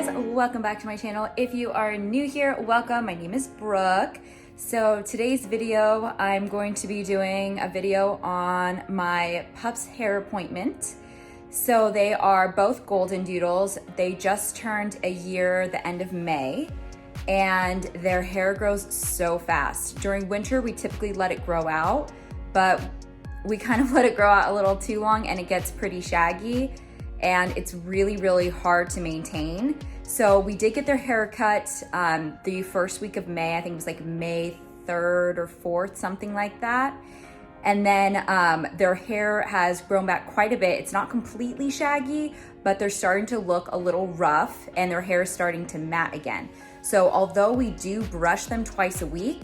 guys, welcome back to my channel. If you are new here, welcome. My name is Brooke. So today's video, I'm going to be doing a video on my pups hair appointment. So they are both Goldendoodles. They just turned a year the end of May, and their hair grows so fast. During winter, we typically let it grow out, but we kind of let it grow out a little too long and it gets pretty shaggy. And it's really, really hard to maintain. So we did get their hair cut the first week of May. I think it was like May 3rd or 4th, something like that. And then their hair has grown back quite a bit. It's not completely shaggy, but they're starting to look a little rough and their hair is starting to mat again. So although we do brush them twice a week,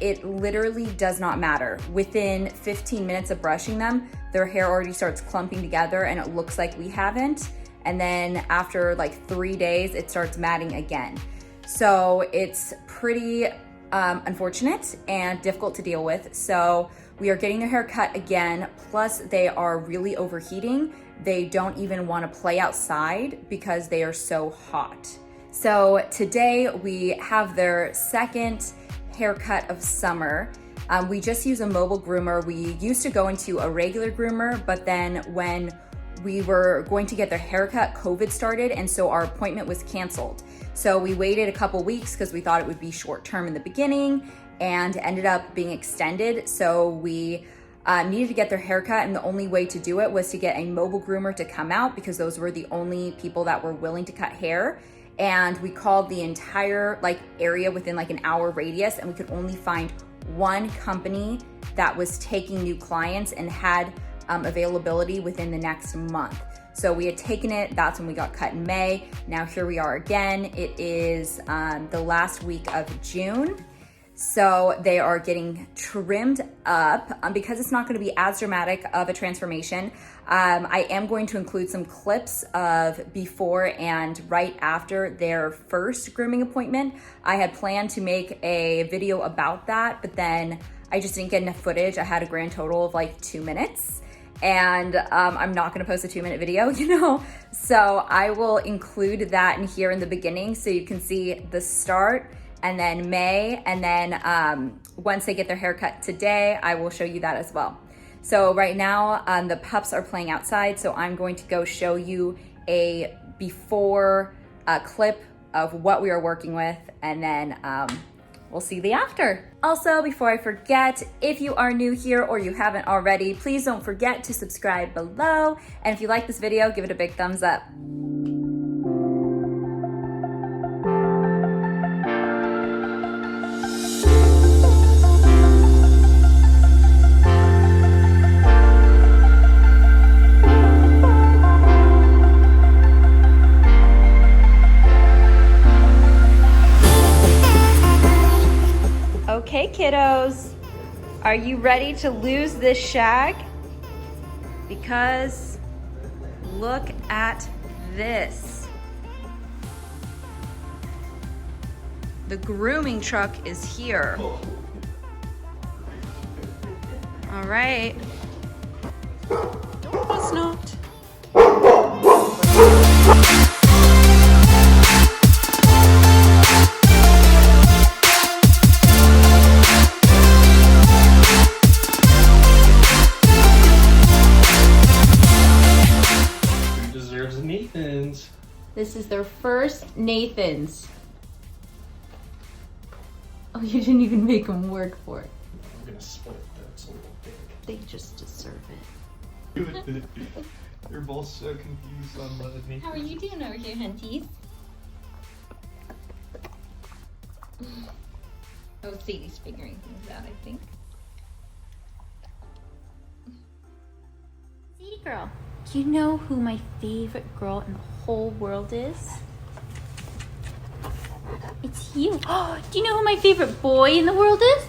it literally does not matter. Within 15 minutes of brushing them, their hair already starts clumping together and it looks like we haven't. And then after like 3 days, it starts matting again. So it's pretty unfortunate and difficult to deal with. So we are getting their hair cut again, plus they are really overheating. They don't even want to play outside because they are so hot. So today we have their second haircut of summer. We just use a mobile groomer. We used to go into a regular groomer, but then when we were going to get their haircut, COVID started, and so our appointment was canceled. So we waited a couple weeks because we thought it would be short term in the beginning, and ended up being extended. So we needed to get their haircut, and the only way to do it was to get a mobile groomer to come out because those were the only people that were willing to cut hair. And we called the entire area within an hour radius, and we could only find one company that was taking new clients and had availability within the next month. So we had taken it, that's when we got cut in May. Now here we are again. It is the last week of June. So they are getting trimmed up because it's not going to be as dramatic of a transformation. I am going to include some clips of before and right after their first grooming appointment. I had planned to make a video about that, but then I just didn't get enough footage. I had a grand total of 2 minutes, and I'm not going to post a 2-minute video, So I will include that in here in the beginning so you can see the start, and then May, and then once they get their haircut today, I will show you that as well. So right now, the pups are playing outside, so I'm going to go show you a before clip of what we are working with, and then we'll see the after. Also, before I forget, if you are new here or you haven't already, please don't forget to subscribe below, and if you like this video, give it a big thumbs up. Okay, kiddos, are you ready to lose this shag? Because look at this. The grooming truck is here. All right. It's not. Nathan's. This is their first Nathan's. Oh, you didn't even make them work for it. I'm gonna split that's a little big. They just deserve it. You're both so confused on the Nathan. How are you doing over here, hunties? Oh, Sadie's figuring things out, I think. Sadie girl, do you know who my favorite girl in the whole world is? It's you. Do you know who my favorite boy in the world is?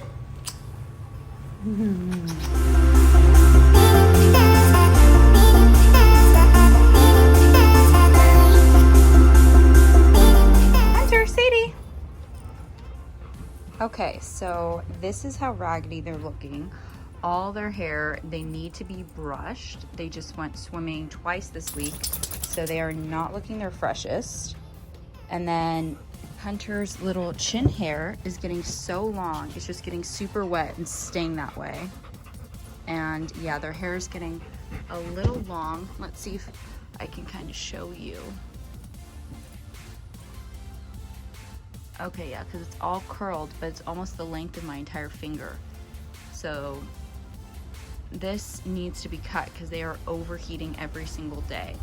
Hunter, Sadie. Okay, so this is how raggedy they're looking. All their hair, they need to be brushed. They just went swimming twice this week, so they are not looking their freshest. And then Hunter's little chin hair is getting so long. It's just getting super wet and staying that way. And yeah, their hair is getting a little long. Let's see if I can kind of show you. Okay, yeah, because it's all curled, but it's almost the length of my entire finger. So this needs to be cut because they are overheating every single day.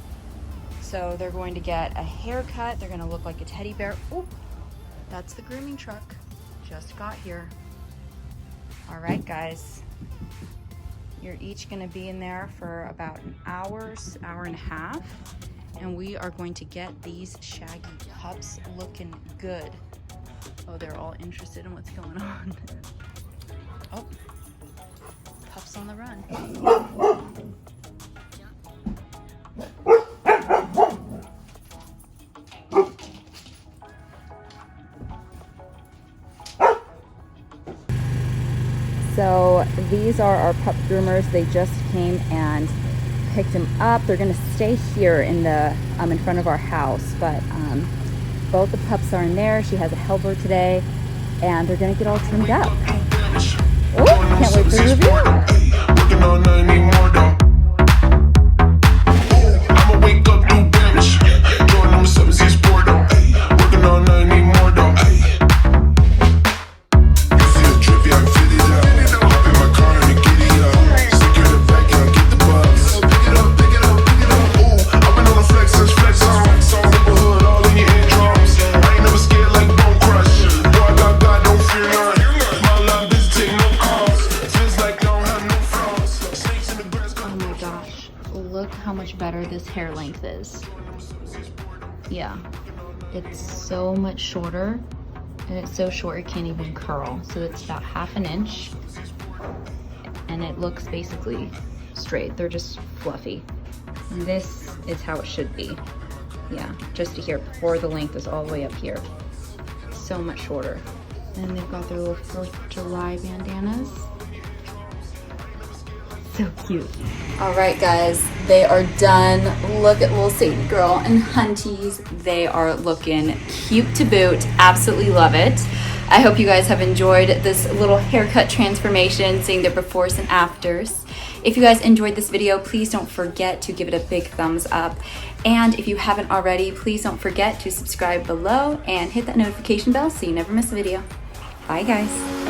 So they're going to get a haircut. They're gonna look like a teddy bear. Oh, that's the grooming truck. Just got here. All right, guys. You're each gonna be in there for about an hour and a half. And we are going to get these shaggy pups looking good. Oh, they're all interested in what's going on. Oh, pups on the run. So these are our pup groomers. They just came and picked him up. They're gonna stay here in the in front of our house, but both the pups are in there. She has a helper today, and they're gonna get all trimmed up. Oh, can't wait for the review. Look how much better this hair length is. Yeah, it's so much shorter, and it's so short it can't even curl. So it's about ½ inch, and it looks basically straight. They're just fluffy. And this is how it should be. Yeah, just to here before the length is all the way up here. So much shorter. And they've got their little 4th of July bandanas. So cute. All right, guys, they are done. Look at little Sadie girl and Hunties. They are looking cute to boot. Absolutely love it. I hope you guys have enjoyed this little haircut transformation, seeing the befores and afters. If you guys enjoyed this video, please don't forget to give it a big thumbs up. And if you haven't already, please don't forget to subscribe below and hit that notification bell so you never miss a video. Bye, guys.